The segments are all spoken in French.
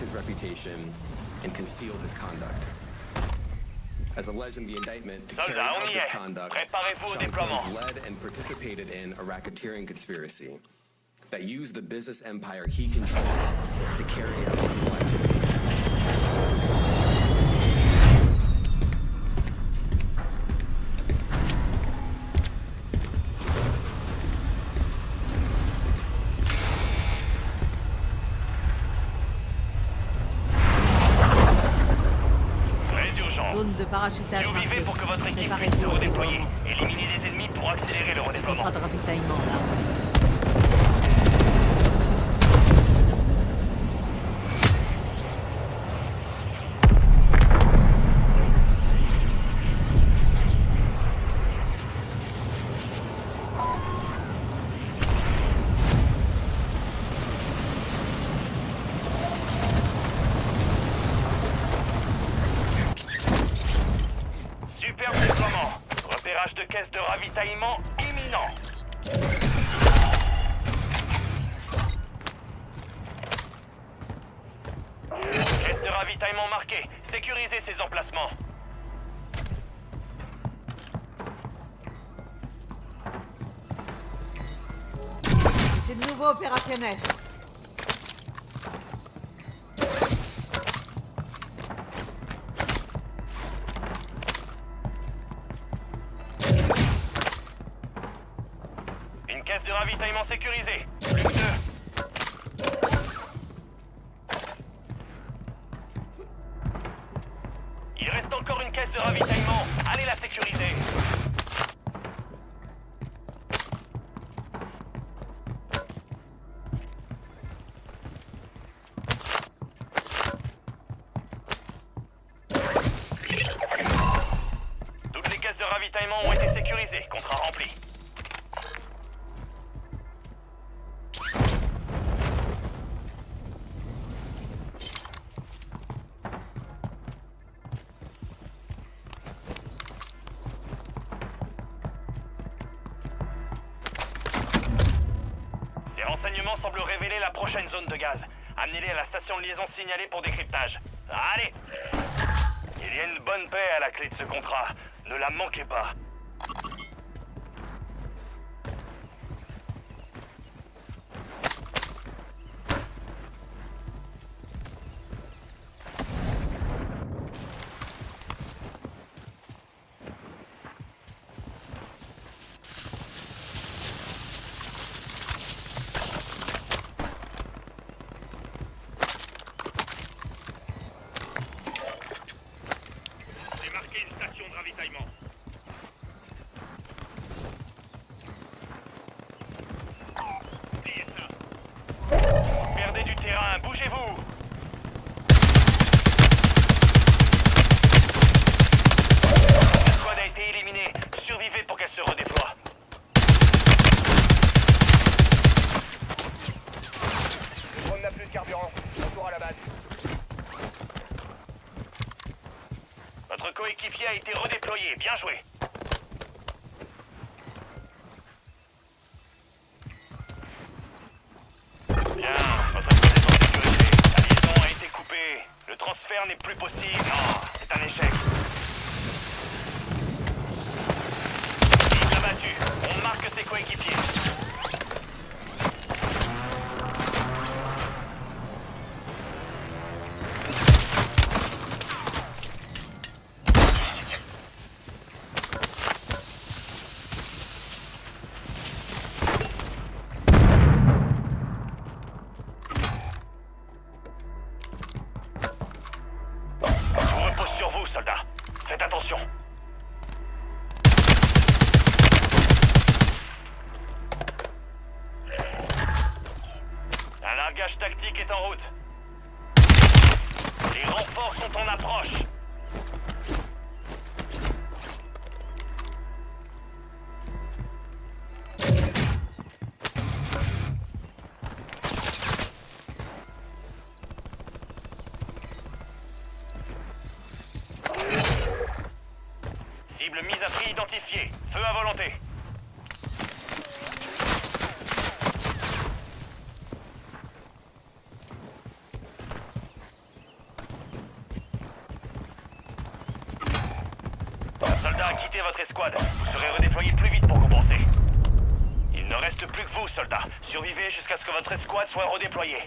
his reputation and conceal his conduct. As alleged in the indictment, to carry out this conduct, Sean Combs led and participated in a racketeering conspiracy that used the business empire he controlled to carry out criminal activity. Zone de parachutage marquée. Pour que votre équipe puisse se redéployer. Éliminez les ennemis pour accélérer le redéploiement. Contrat de ravitaillement là. De caisse de ravitaillement imminent. Caisse de ravitaillement marquée. Sécurisez ces emplacements. C'est de nouveau opérationnel. Caisse de ravitaillement sécurisée. Plus que 2. Il reste encore une caisse de ravitaillement. Allez la sécuriser. Toutes les caisses de ravitaillement ont été sécurisées. Contrat rempli. Semble révéler la prochaine zone de gaz. Amenez-les à la station de liaison signalée pour décryptage. Allez! Il y a une bonne paix à la clé de ce contrat. Ne la manquez pas. Perdez du terrain, bougez-vous! La squad a été éliminée. Survivez pour qu'elle se redéploie. Le drone n'a plus de carburant. Retour à la base. Votre coéquipier a été redéployé. Bien joué. Bien, votre squad est en sécurité. La liaison a été coupée. Le transfert n'est plus possible. Non, c'est un échec. Cible abattue. On marque ses coéquipiers. Faites attention. Un largage tactique est en route. Les renforts sont en approche. Cible mise à prix identifiée. Feu à volonté. quitter votre escouade. Vous serez redéployé plus vite pour compenser. Il ne reste plus que vous, soldats. Survivez jusqu'à ce que votre escouade soit redéployée.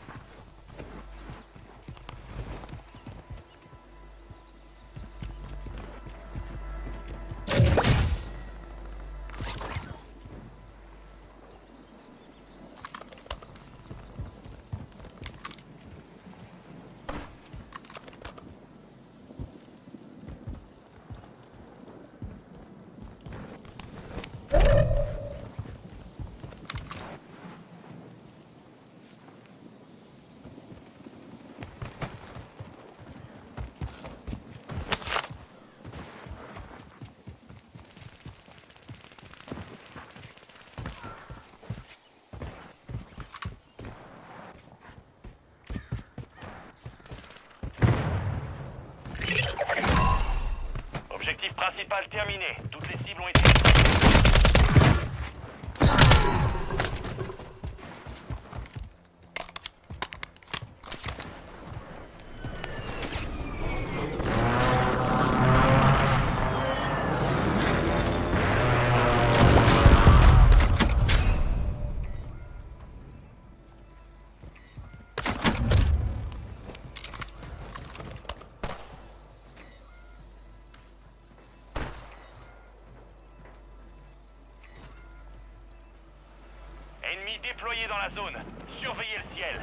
Objectif principal terminé. Toutes les cibles ont été... Ennemis déployés dans la zone. Surveillez le ciel.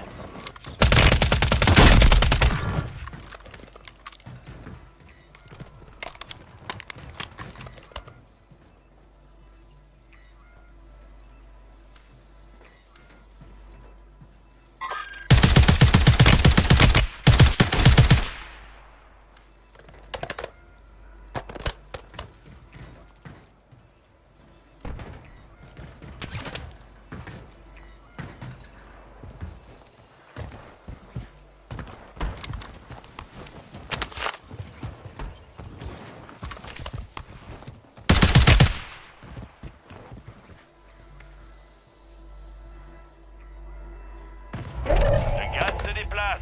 Le gaz se déplace.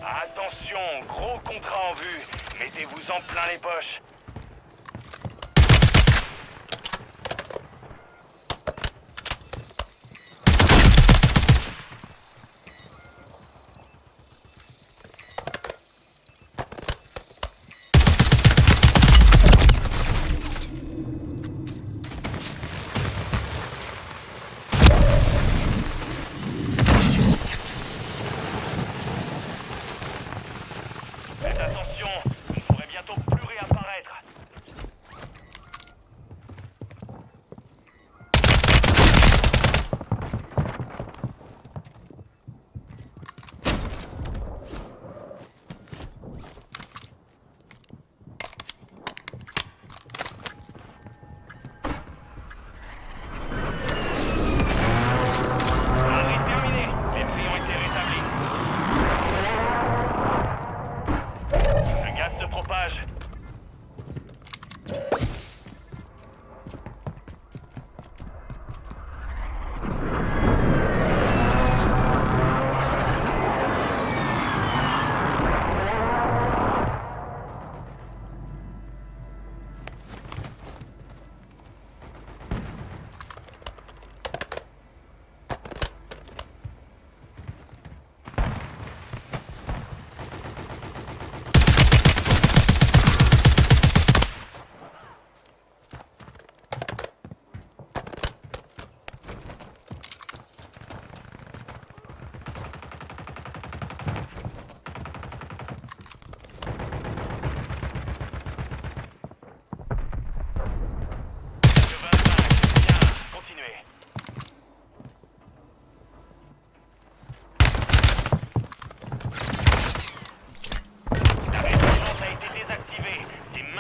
Attention, gros contrat en vue. Mettez-vous en plein les poches. Faites attention, vous ne pourrez bientôt plus réapparaître.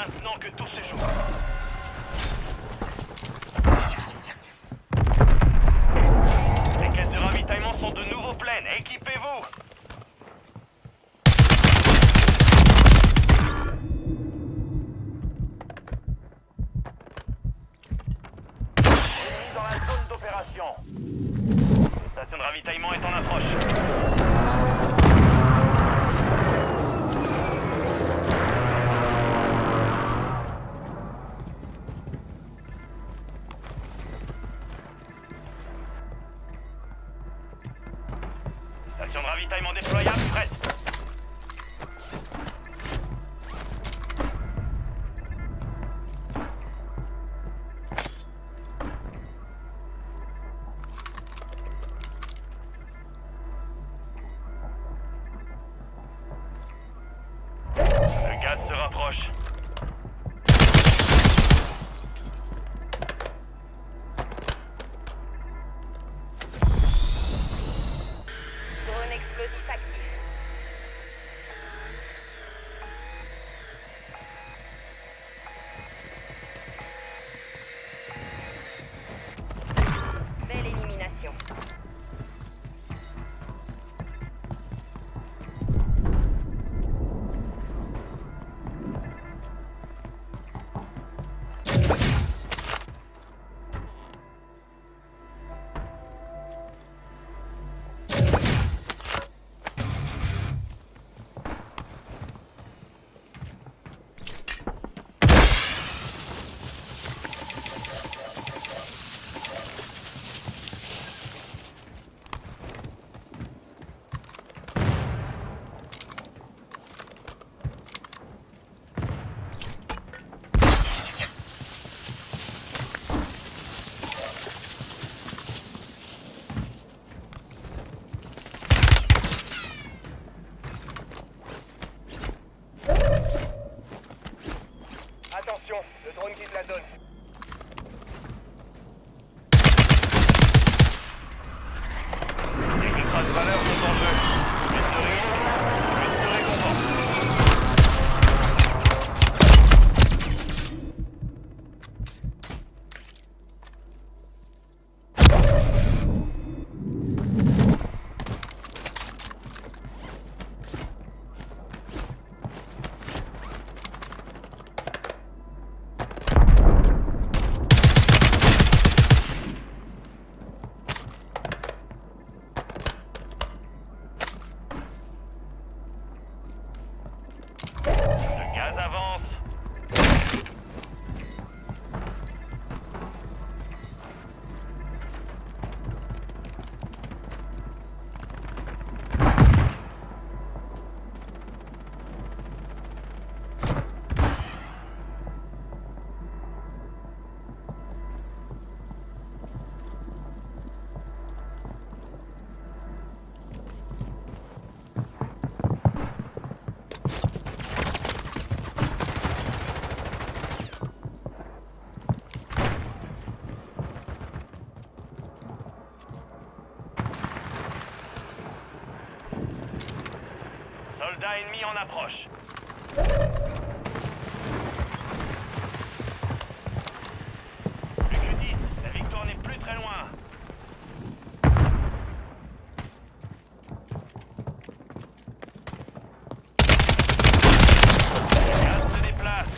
maintenant que tout se joue. Les caisses de ravitaillement sont de nouveau pleines. Équipez-vous. Ennemis dans la zone d'opération. Station de ravitaillement est en approche. Station de ravitaillement déployable, prête. Le gaz se rapproche. Drone explosif actif. Belle élimination. Attention, le drone quitte la zone. Les contrats de valeur sont en jeu. Plus de risques, plus de récompenses. Le gaz avance. Soldats ennemis en approche. Plus que 10, la victoire n'est plus très loin. Le gaz se déplace.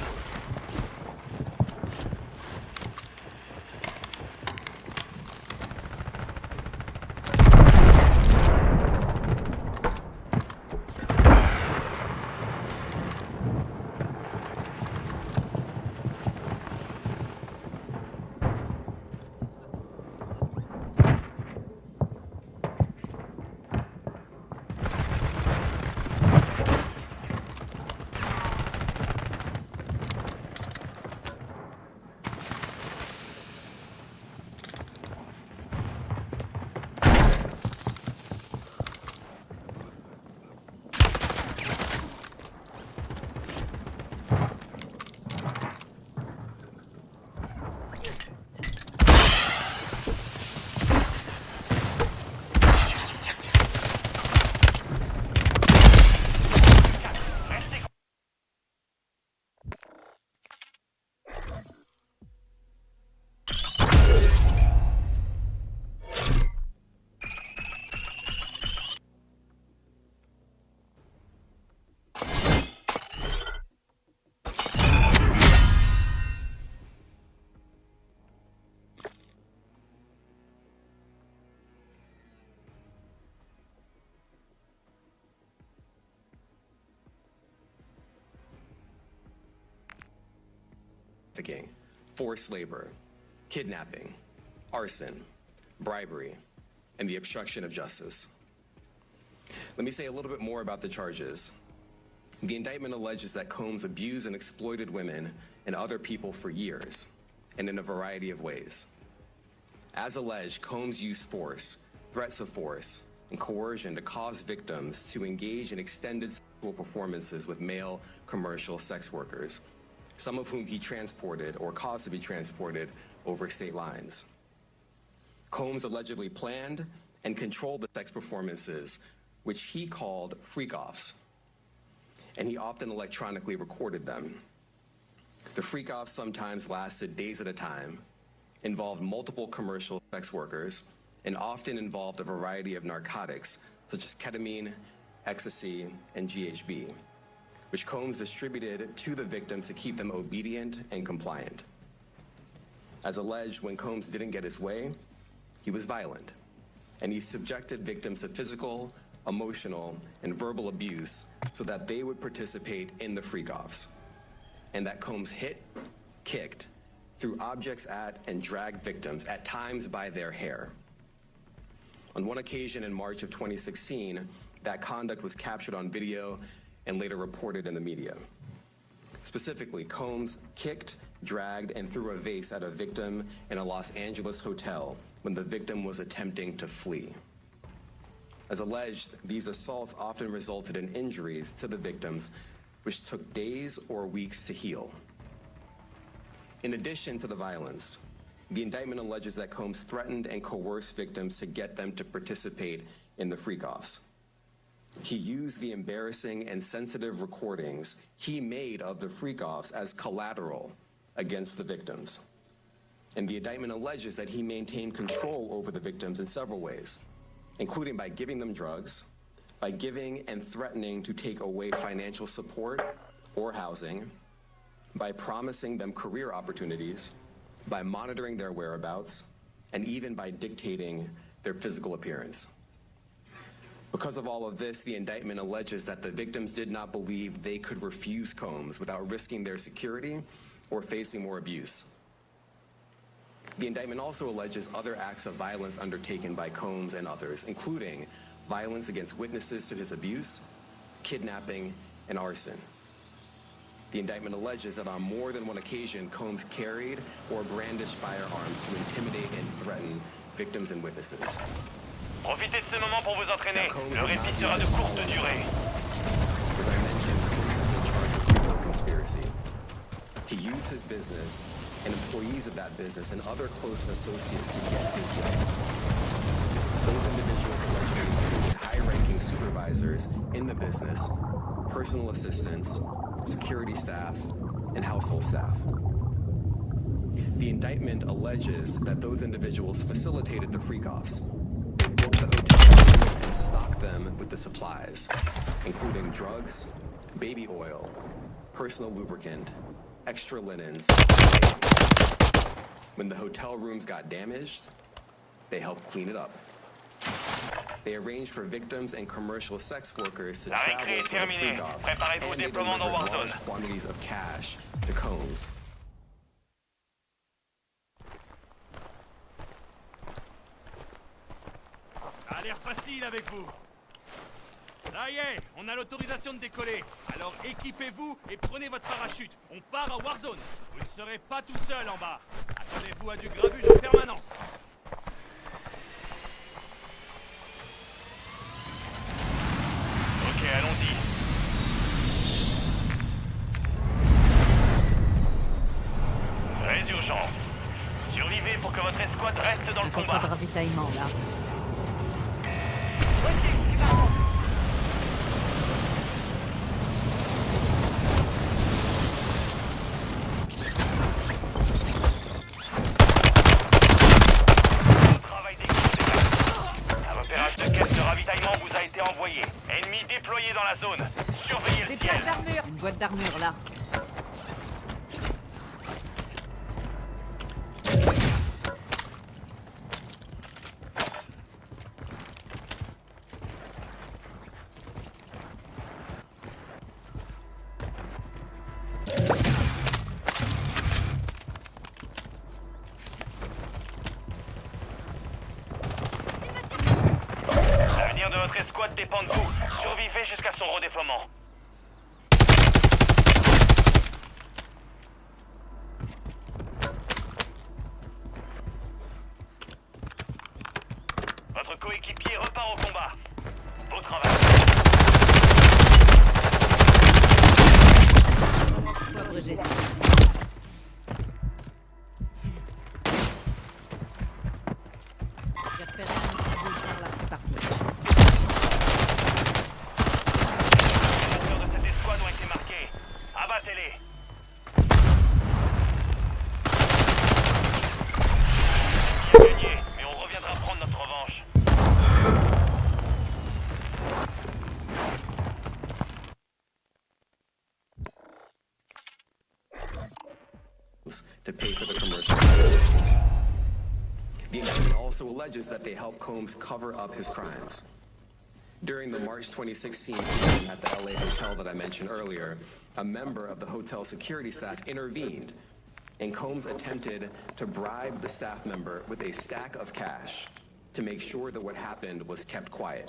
trafficking, forced labor, kidnapping, arson, bribery, and the obstruction of justice. Let me say a little bit more about the charges. The indictment alleges that Combs abused and exploited women and other people for years, and in a variety of ways. As alleged, Combs used force, threats of force, and coercion to cause victims to engage in extended sexual performances with male commercial sex workers, some of whom he transported or caused to be transported over state lines. Combs allegedly planned and controlled the sex performances, which he called freak-offs, and he often electronically recorded them. The freak-offs sometimes lasted days at a time, involved multiple commercial sex workers, and often involved a variety of narcotics, such as ketamine, ecstasy, and GHB, which Combs distributed to the victims to keep them obedient and compliant. As alleged, when Combs didn't get his way, he was violent, and he subjected victims to physical, emotional, and verbal abuse so that they would participate in the freak-offs, and that Combs hit, kicked, threw objects at, and dragged victims, at times by their hair. On one occasion in March of 2016, that conduct was captured on video and later reported in the media. Specifically, Combs kicked, dragged, and threw a vase at a victim in a Los Angeles hotel when the victim was attempting to flee. As alleged, these assaults often resulted in injuries to the victims, which took days or weeks to heal. In addition to the violence, the indictment alleges that Combs threatened and coerced victims to get them to participate in the freak-offs. He used the embarrassing and sensitive recordings he made of the freak-offs as collateral against the victims. And the indictment alleges that he maintained control over the victims in several ways, including by giving them drugs, by giving and threatening to take away financial support or housing, by promising them career opportunities, by monitoring their whereabouts, and even by dictating their physical appearance. Because of all of this, the indictment alleges that the victims did not believe they could refuse Combs without risking their security or facing more abuse. The indictment also alleges other acts of violence undertaken by Combs and others, including violence against witnesses to his abuse, kidnapping, and arson. The indictment alleges that on more than one occasion, Combs carried or brandished firearms to intimidate and threaten victims and witnesses. Profitez de ce moment pour vous entraîner. Le répit sera de courte durée. As I mentioned, Combs has been charged with criminal conspiracy. He used his business and employees of that business and other close associates to get his way. Those individuals allegedly included high-ranking supervisors in the business, personal assistants, security staff, and household staff. The indictment alleges that those individuals facilitated the freak-offs, booked the hotels, and stocked them with the supplies, including drugs, baby oil, personal lubricant, extra linens. When the hotel rooms got damaged, they helped clean it up. They arranged for victims and commercial sex workers to travel for the freak-offs, and they delivered large quantities of cash to Combs. Ça a l'air facile avec vous. Ça y est, on a l'autorisation de décoller. Alors équipez-vous et prenez votre parachute. On part à Warzone. Vous ne serez pas tout seul en bas. Attendez-vous à du grabuge en permanence. Ok, allons-y. Très urgent. Survivez pour que votre escouade reste dans le Un contrat de combat. ravitaillement, là. Travail d'équipe. Un repérage de caisse de ravitaillement vous a été envoyé. Ennemi déployé dans la zone. Surveillez le Des ciel. pièces d'armure. Une boîte d'armure, là. dépend de vous. Survivez jusqu'à son redéploiement. Votre coéquipier repart au combat. Beau travail. Faut abréger ça. J'ai repéré un qui bouge par là, c'est parti. Les acteurs de cette escouade ont été marqués. Abattez-les. Bien gagné, mais on reviendra prendre notre revanche. To pay for the commercial activities. The indictment also alleges that they helped Combs cover up his crimes. During the March 2016 meeting at the LA hotel that I mentioned earlier, a member of the hotel security staff intervened, and Combs attempted to bribe the staff member with a stack of cash to make sure that what happened was kept quiet.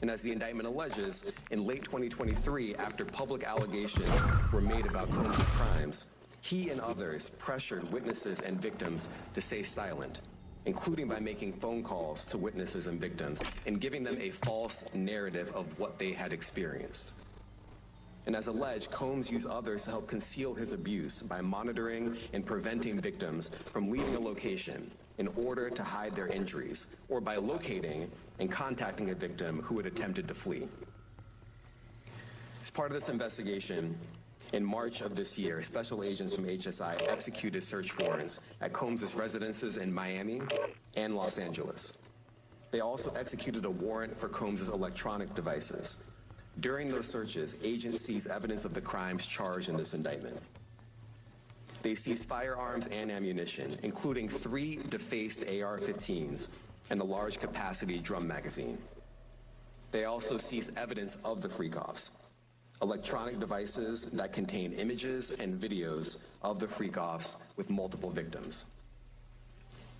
And as the indictment alleges, in late 2023, after public allegations were made about Combs' crimes, he and others pressured witnesses and victims to stay silent, including by making phone calls to witnesses and victims and giving them a false narrative of what they had experienced. And as alleged, Combs used others to help conceal his abuse by monitoring and preventing victims from leaving a location in order to hide their injuries, or by locating and contacting a victim who had attempted to flee. As part of this investigation, in March of this year, special agents from HSI executed search warrants at Combs' residences in Miami and Los Angeles. They also executed a warrant for Combs' electronic devices. During those searches, agents seized evidence of the crimes charged in this indictment. They seized firearms and ammunition, including 3 defaced AR-15s and a large capacity drum magazine. They also seized evidence of the freak-offs, electronic devices that contain images and videos of the freak-offs with multiple victims.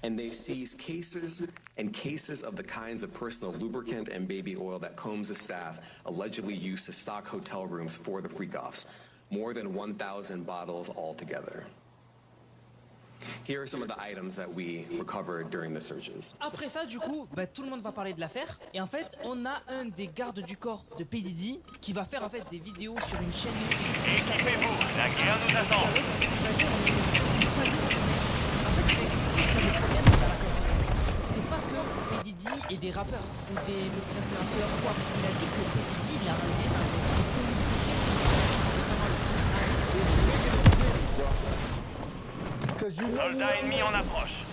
And they seized cases and cases of the kinds of personal lubricant and baby oil that Combs' staff allegedly used to stock hotel rooms for the freak-offs, more than 1,000 bottles altogether. Here are some of the items that we recovered during the searches. Après ça, du coup, tout le monde va parler de l'affaire. Et en fait, on a un des gardes du corps de PDD qui va faire en fait des vidéos sur une chaîne YouTube. Équipez-vous, la guerre nous attend. C'est pas que PDD et des rappeurs ou des influenceurs quoi. Il a dit que PDD il a un lien avec des politiciens. Soldats ennemis en approche.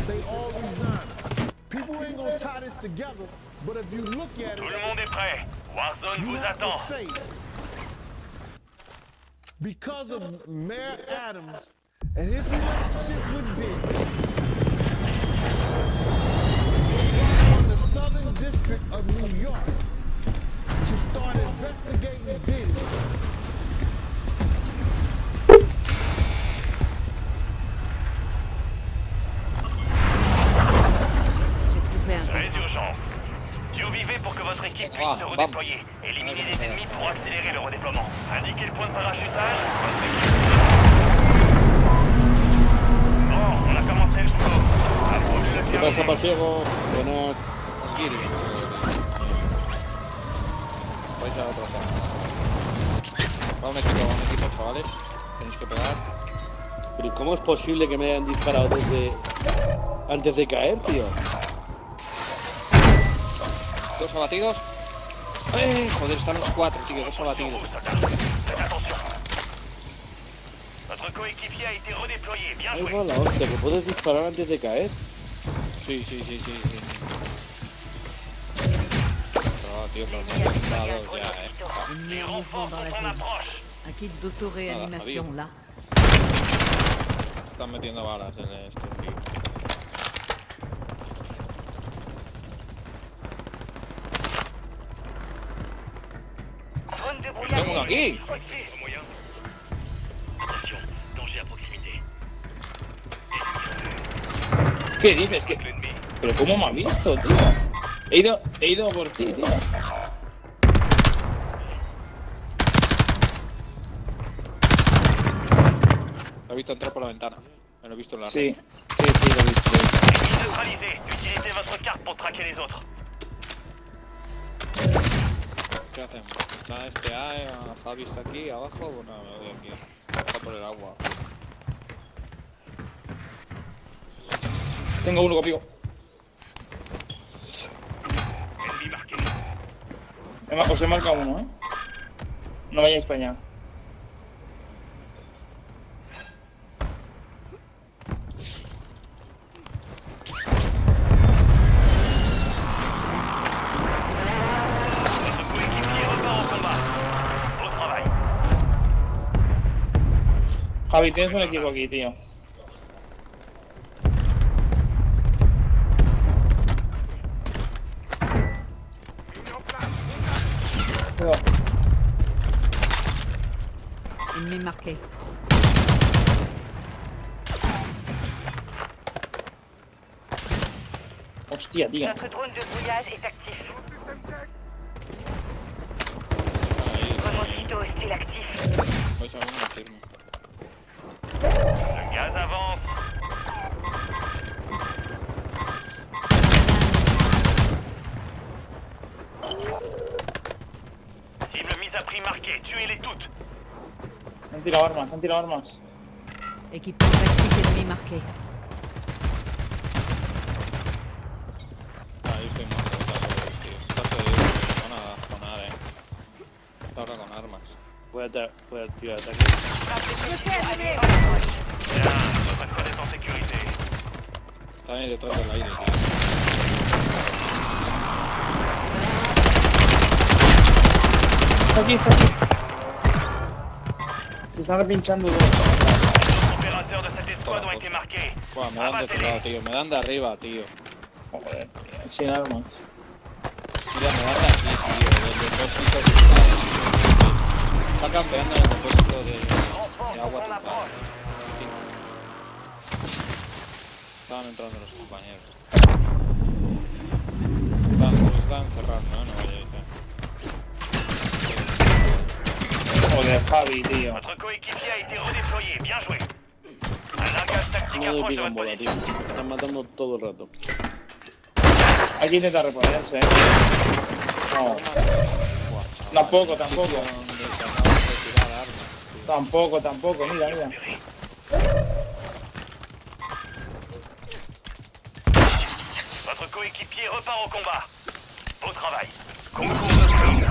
They all resign. People ain't gonna tie this together, but if you look at Tout it, le monde est prêt. Warzone you vous have attend. to say, because of Mayor Adams and his relationship with Big, on the Southern District of New York to start investigating Big. Très urgent. Survivez pour que votre équipe puisse se redéployer. Éliminez les ennemis pour accélérer le redéploiement. Indiquez le point de parachutage. Votre équipe... Bon, on a commencé le boulot. Approche le ¿Qué pasa, terminé. Pasiego? Buenas. Tranquilo. Vais a otra zona. Va un equipo, chavales. Tenéis que pegar. Pero ¿y cómo es posible que me hayan disparado desde antes de caer, tío? Dos abatidos. Joder, están los 4, tío, dos abatidos. Faites attention. Votre coéquipier a été redéployé. Bien Ahí joué. va la hostia, que puedes disparar antes de caer. Sí. Ostras. tío, pero no he estado ya, Ennemi en mouvement dans la zone. Un kit d'auto-réanimation là. Están metiendo balas en este tío. Tengo uno aquí. ¿Qué dices? ¿Pero cómo me ha visto, tío? He ido por ti, tío. Lo he visto entrar por la ventana. Me lo he visto en la red. Sí, lo he visto. Neutralisé. Utilisez votre carte pour traquer les autres. ¿Qué hacemos? ¿Está este A? ¿Javi está aquí abajo? Bueno, me voy aquí. Baja por el agua. Tengo uno conmigo. Os he marcado uno, ¿eh? No vayáis para allá. Javi, tienes un equipo aquí, tío. Ennemi marqué. Hostia, tío. Notre drone de brouillage est actif. Mosquito hostile actif. Vais a ver un firme. Le gaz avance. Cible mise à prix marquée. Tuez-les toutes. Han tirado armas. Équipement tactique ennemi marqué. Ahí estoy muerto, tío. Estás jodido. Van a jonar, Está ahora con armas. Voy a tirar ataque. Bien, notre squad est en sécurité. Están ahí detrás del aire, tío. Está aquí. Se están repinchando dos. Les opérateurs de cette escouade ont été marqués. Buah, me dan de otro lado, tío. Me dan de arriba, tío. Joder, tío. Sin armas. Mira, me dan de aquí, tío. Del depósito de... Está campeando en el depósito de agua total. Sí. Estaban entrando los compañeros. Están cerrando, ¿no? No vayáis, Joder, Javi, tío. Votre coéquipier a été redéployé. Bien joué. Un largage tactique No doy approche de pico en votre bola, tío. position. Me están matando todo el rato. Hay que intentar reponerse, No. Tampoco. Tampoco, mira. Votre coéquipier repart au combat. Beau travail. Concours de sprint.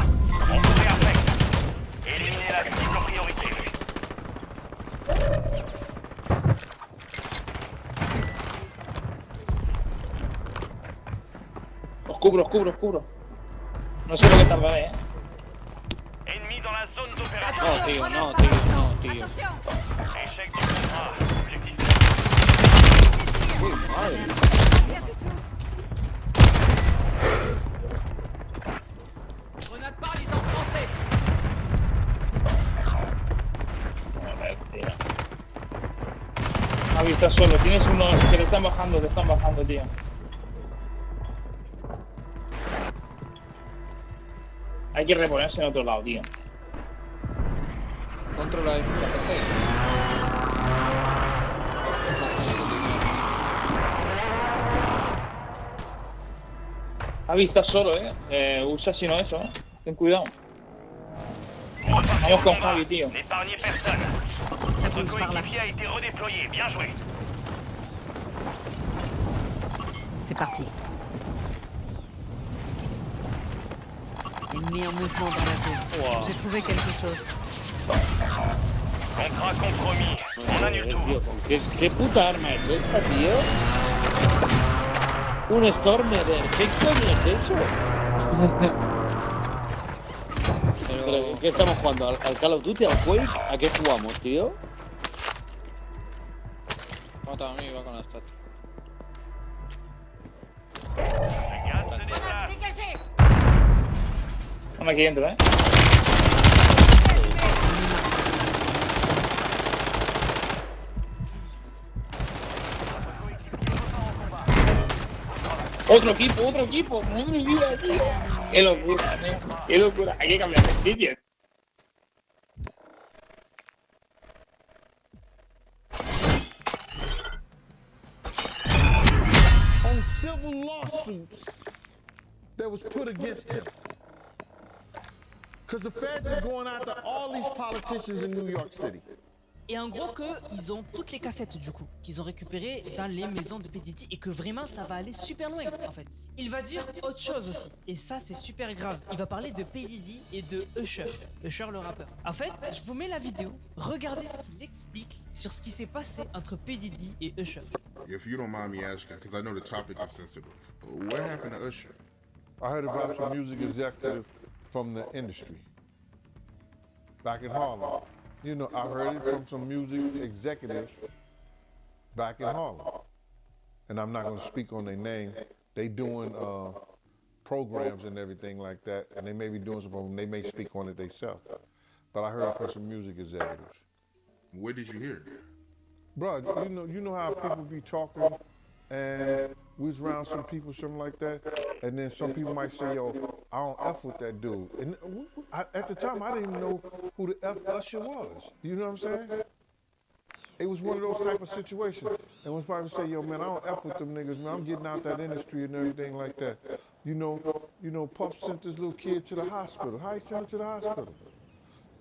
On vous réaffecte. Éliminez la cible en priorité. Os cubro. No sé lo que tardaré, Ennemi dans la zone d'opération. No, tío. Échec du contrat. Objectif. Uy, madre. Grenade paralysante lancée. Joder, tío. Javi, estás solo. Tienes uno que te están bajando, tío. Hay que reponerse en otro lado, tío. Controla de mucha gente. Javi, estás solo, usa si no eso, Ten cuidado. Vamos con Javi, tío. N'épargnez personne. Votre coéquipier a été redéployé. Bien joué. C'est parti. Ennemi en mouvement dans la zone. Wow. J'ai trouvé quelque chose. Contrat compromis. On annule tout. ¿Qué puta arma es esta, tío? Un Stormer, ¿qué coño es eso? Pero, ¿qué estamos jugando? ¿Al Call of Duty? ¿Al Quake? ¿A qué jugamos, tío? Mata a mí, va con la stat. No me quiero entrar, Otro equipo, madre mía, tío. Qué locura, qué locura. Hay que cambiar de sitio. On civil lawsuits that was put against him. Because the feds are going after all these politicians in New York City. Et en gros qu'ils ont toutes les cassettes du coup, qu'ils ont récupérées dans les maisons de P. Diddy et que vraiment ça va aller super loin en fait. Il va dire autre chose aussi, et ça c'est super grave. Il va parler de P. Diddy et de Usher le rappeur. En fait, je vous mets la vidéo, regardez ce qu'il explique sur ce qui s'est passé entre P. Diddy et Usher. If you don't mind me asking, because I know the topic is sensitive, what happened to Usher? I heard about some music executive from the industry back in Harlem. You know, I heard it from some music executives back in Harlem. And I'm not going to speak on their name. They doing programs and everything like that, and they may be doing something, they may speak on it themselves. But I heard it from some music executives. Where did you hear it? Bro, you know how people be talking, and we was around some people, something like that, and then some people might say, yo, I don't F with that dude. And at the time, I didn't even know who the F Usher was. You know what I'm saying? It was one of those type of situations. And when people say, yo, man, I don't F with them niggas, man, I'm getting out that industry and everything like that. You know, Puff sent this little kid to the hospital. How he sent him to the hospital?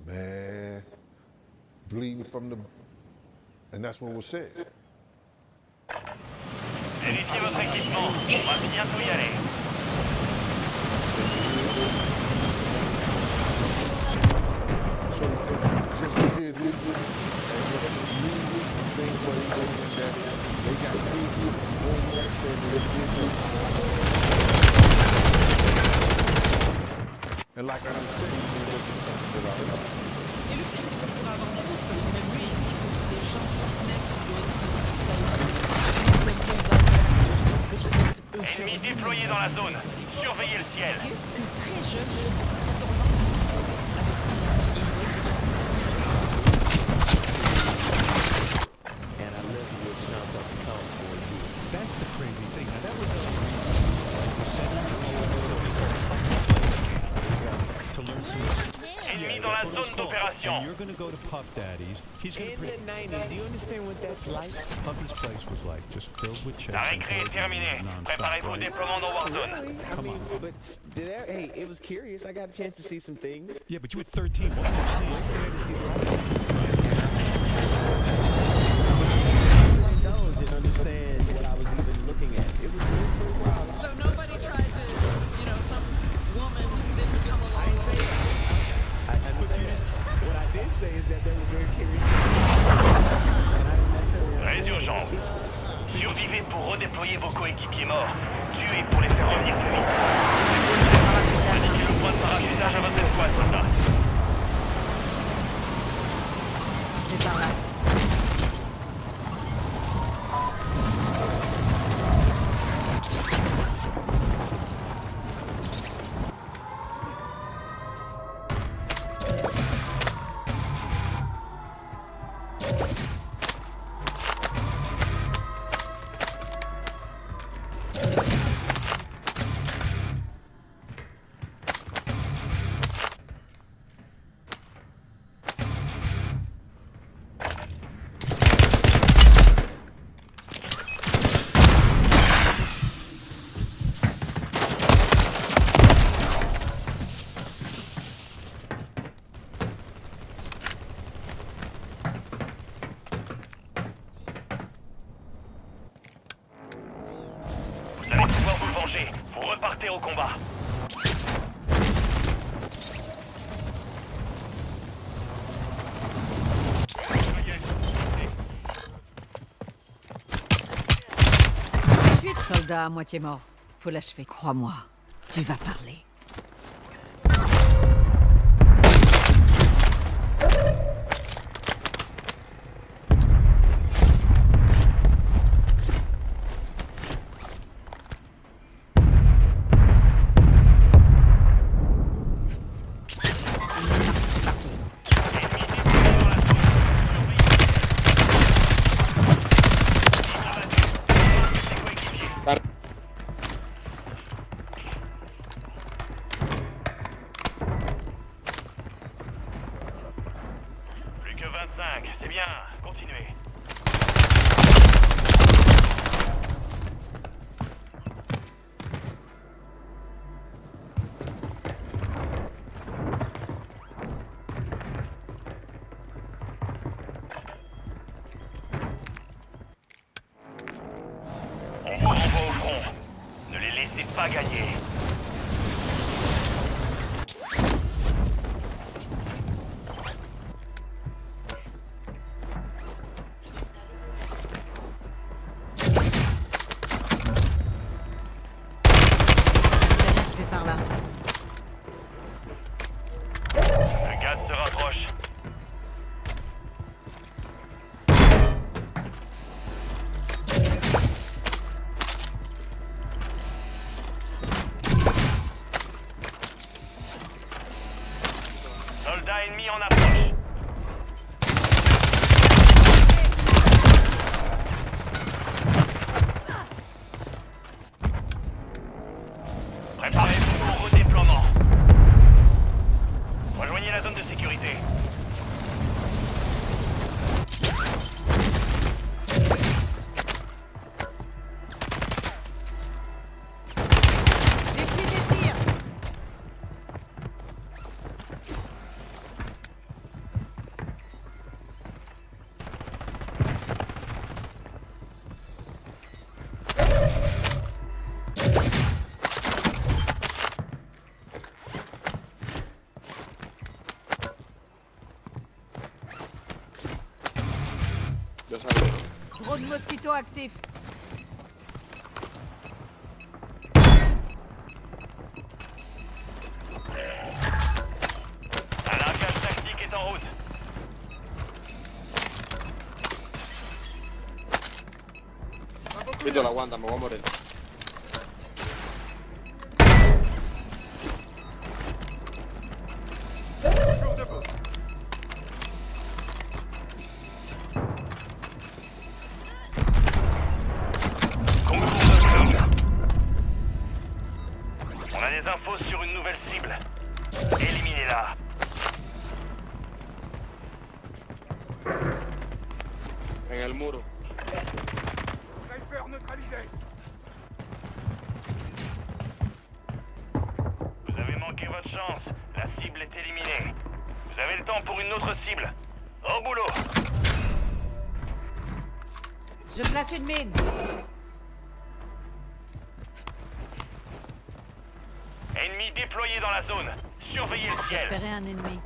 Man, bleeding from the... And that's what was said. Vérifiez votre équipement, on va bientôt y aller. So just to hear this, they got music on there saying and like I was saying, something that I love. Et le pire c'est qu'on pourrait avoir des doutes parce qu'on a vu et dit que c'est des gens de business qui doivent expliquer tout ça. Ennemis déployés dans la zone. Surveillez le ciel. Que très jeune, 14 ans, And I live with jump up and talk for you. That's the crazy thing. Now that was to learn Ennemis dans la zone d'opération. You're gonna go to Puff Daddy's. He's gonna in the 90s, do you understand what that's like? Puffy's place was like, just filled with checks. La récré est terminée. Préparez-vous au déploiement dans Warzone. Come on. But hey, it was curious. I got a chance to see some things. Yeah, but you were 13. What did you see? I didn't understand what I was even looking at. It was pretty wild. So nobody tried to, some woman didn't come along. I didn't say that. I understand that. What I did say is that they were very curious. And I didn't necessarily Très urgent. Survivez pour redéployer vos coéquipiers morts. Tuez pour les faire revenir plus vite. Indiquez le point de parachutage à votre escouade, soldat. C'est par là. Vous repartez au combat. Soldat à moitié mort. Faut l'achever, crois-moi. Tu vas parler. c'est pas gagné. Je vais par là. Le gaz se rapproche. Soldat ennemi en approche. Préparez-vous au redéploiement. Rejoignez la zone de sécurité. J'essuie des tirs. Ya sabes. Drone mosquito actif. Un largage tactique est en route. Vídeo, la aguanta, me voy a morir. On a des infos sur une nouvelle cible. Éliminez-la. En el muro. Vous avez manqué votre chance. La cible est éliminée. Vous avez le temps pour une autre cible. Au boulot. Je place une mine. Ennemi déployé dans la zone. Surveillez le J'ai ciel. repéré un ennemi.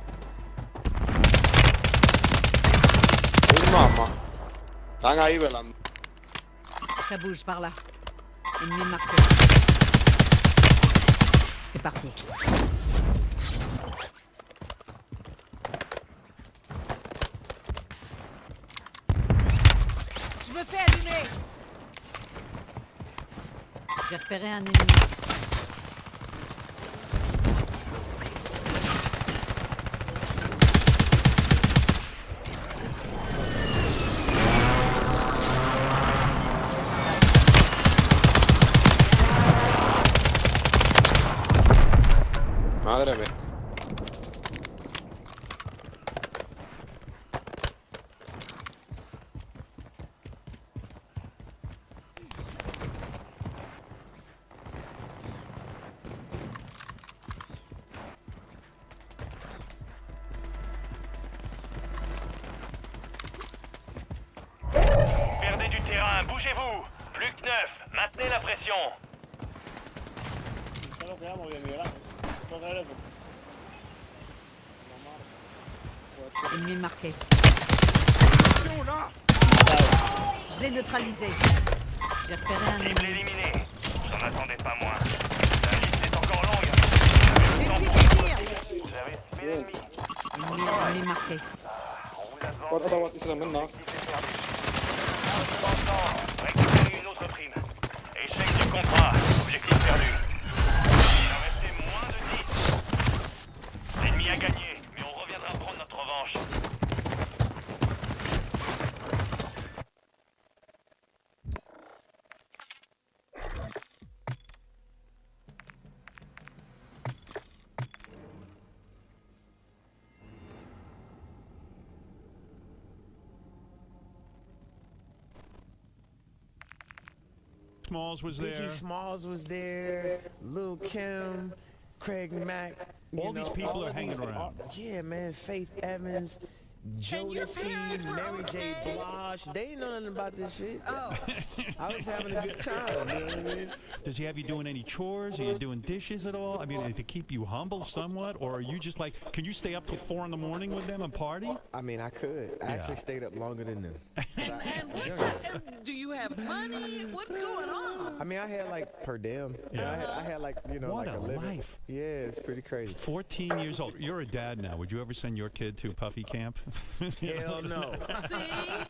Mamá. Están ahí velando. Ça bouge par là. Ennemi marqué. C'est parti. Je me fais allumer. J'ai repéré un ennemi. Madre mía. Perdez du terrain. Bougez-vous. Plus que 9. Maintenez la pression. Solo quedamos bien, ¿verdad? Solo quedamos. Ennemi marqué. Je l'ai neutralisé. J'ai repéré un Cible ennemi. éliminée. J'en attendais pas moins. La liste est encore longue. J'essuie des tirs. Vous avez 1000 ennemis. Ennemi marqué. On vous a Cuatro demandé. tabatis en el menor. Cependant, récupérez une autre prime. Échec du contrat. Objectif perdu. Il en restait moins de 10. L'ennemi a gagné, mais on reviendra prendre notre revanche. Smalls was there. Biggie Smalls was there. Lil Kim, Craig Mack. All these people all are of hanging these around. Yeah, man. Faith Evans. Jodeci, Mary J. Blige, they ain't know nothing about this shit. Oh. I was having a good time, you know what I mean? Does he have you doing any chores? Are you doing dishes at all? I mean, to keep you humble somewhat? Or are you just like, can you stay up till 4 in the morning with them and party? I mean, I could. I actually stayed up longer than them. And do you have money? What's going on? I mean, I had like per diem. Yeah. I had like, you know, What like a living. life. Yeah, it's pretty crazy. 14 years old. You're a dad now. Would you ever send your kid to puppy camp? Hell no.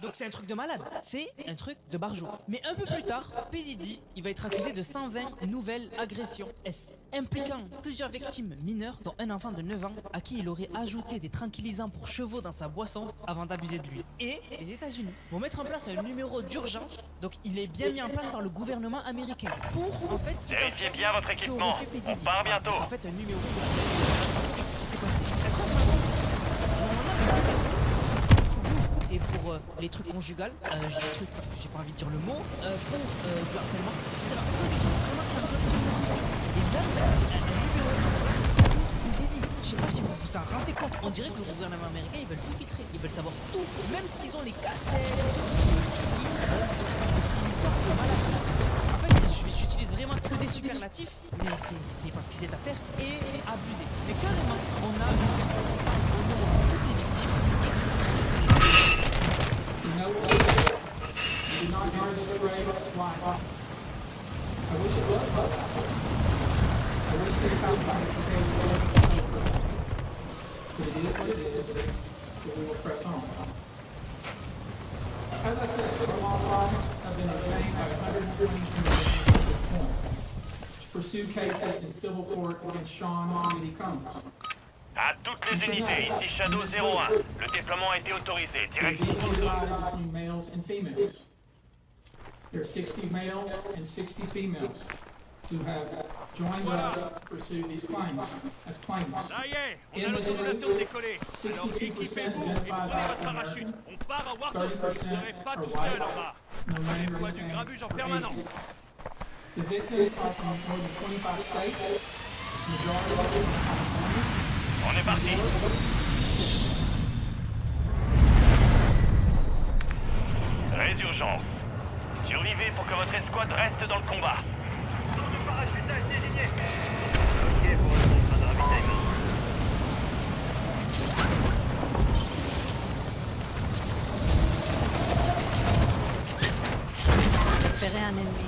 Donc c'est un truc de malade, c'est un truc de barjot. Mais un peu plus tard, P. Diddy, il va être accusé de 120 nouvelles agressions S, impliquant plusieurs victimes mineures, dont un enfant de 9 ans à qui il aurait ajouté des tranquillisants pour chevaux dans sa boisson avant d'abuser de lui. Et les États-Unis vont mettre en place un numéro d'urgence, donc il est bien mis en place par le gouvernement américain pour en fait Vérifiez bien votre équipement, on part bientôt. En fait un numéro de ce qui s'est passé. Est-ce qu'on se rend compte? C'est pour les trucs conjugales, je dis trucs parce que j'ai pas envie de dire le mot, pour du harcèlement, etc. Que des trucs vraiment qui ont et là, il dit, je sais pas si vous vous en rendez compte, on dirait que le gouvernement américain, ils veulent tout filtrer, ils veulent savoir tout, même s'ils ont les cassettes, c'est une histoire de malade. En fait, j'utilise vraiment que des superlatifs, mais c'est parce que c'est à faire et abusé. Mais carrément, on a toutes les victimes, etc. No, do not hear this parade live. I wish it was us. I wish this outcome was us. But it is what it is, so we will press on. As I said, the law firms have been retained by 120 communities at this point to pursue cases in civil court against Sean Diddy Combs. À toutes les unités, ici Shadow 01. Le déploiement a été autorisé. Direction between males and females. There are 60 males and 60 females who have joined us to pursue these claims as claimants. Ça y est, on a l'autorisation de décoller. Alors équipez-vous et prenez votre parachute. On part à Warzone. Vous ne serez pas tout seul en bas. Prévoyez du grabuge en permanence. The victims are from more than 25 states. Majority of them. On est parti. Résurgence. Survivez pour que votre escouade reste dans le combat. Le parachutage désigné. Ok pour le contrat de ravitaillement. Repérer un ennemi.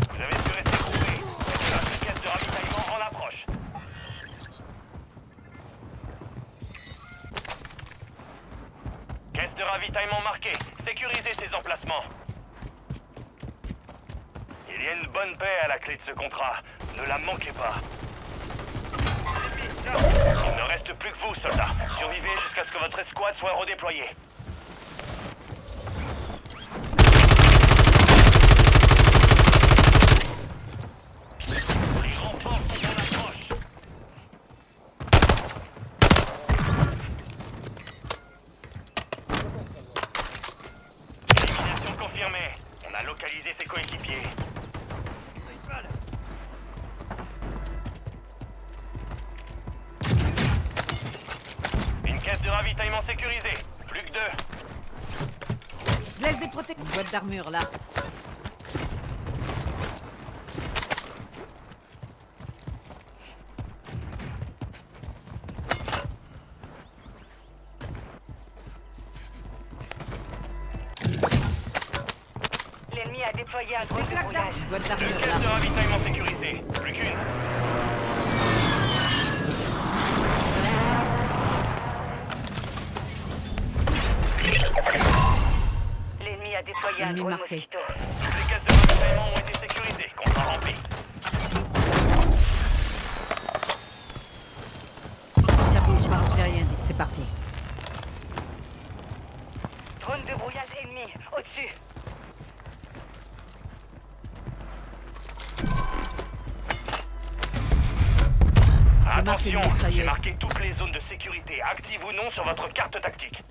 Vous avez su rester groupé. La caisse de ravitaillement en approche. Caisse de ravitaillement marquée. Sécurisez ces emplacements. Il y a une bonne paix à la clé de ce contrat. Ne la manquez pas. Il ne reste plus que vous, soldats. Survivez jusqu'à ce que votre escouade soit redéployée. Les renforts sont en approche. Élimination confirmée. On a localisé ses coéquipiers. Une caisse de ravitaillement sécurisée. Plus que 2. Je laisse des protections. Une boîte d'armure là. L'ennemi a déployé un drone de brouillage. Une boîte Deux d'armure caisses de là. ravitaillement sécurisées. Plus qu'une. L'ennemi a déployé un Ennemi drone marqué. mosquito. Toutes les caisses de ravitaillement ont été sécurisées. Contrat rempli. Ça bouge par aérienne. C'est parti. Drone de brouillage ennemi, au-dessus. Attention, une mitrailleuse. j'ai marqué toutes les zones de sécurité, actives ou non sur votre carte tactique.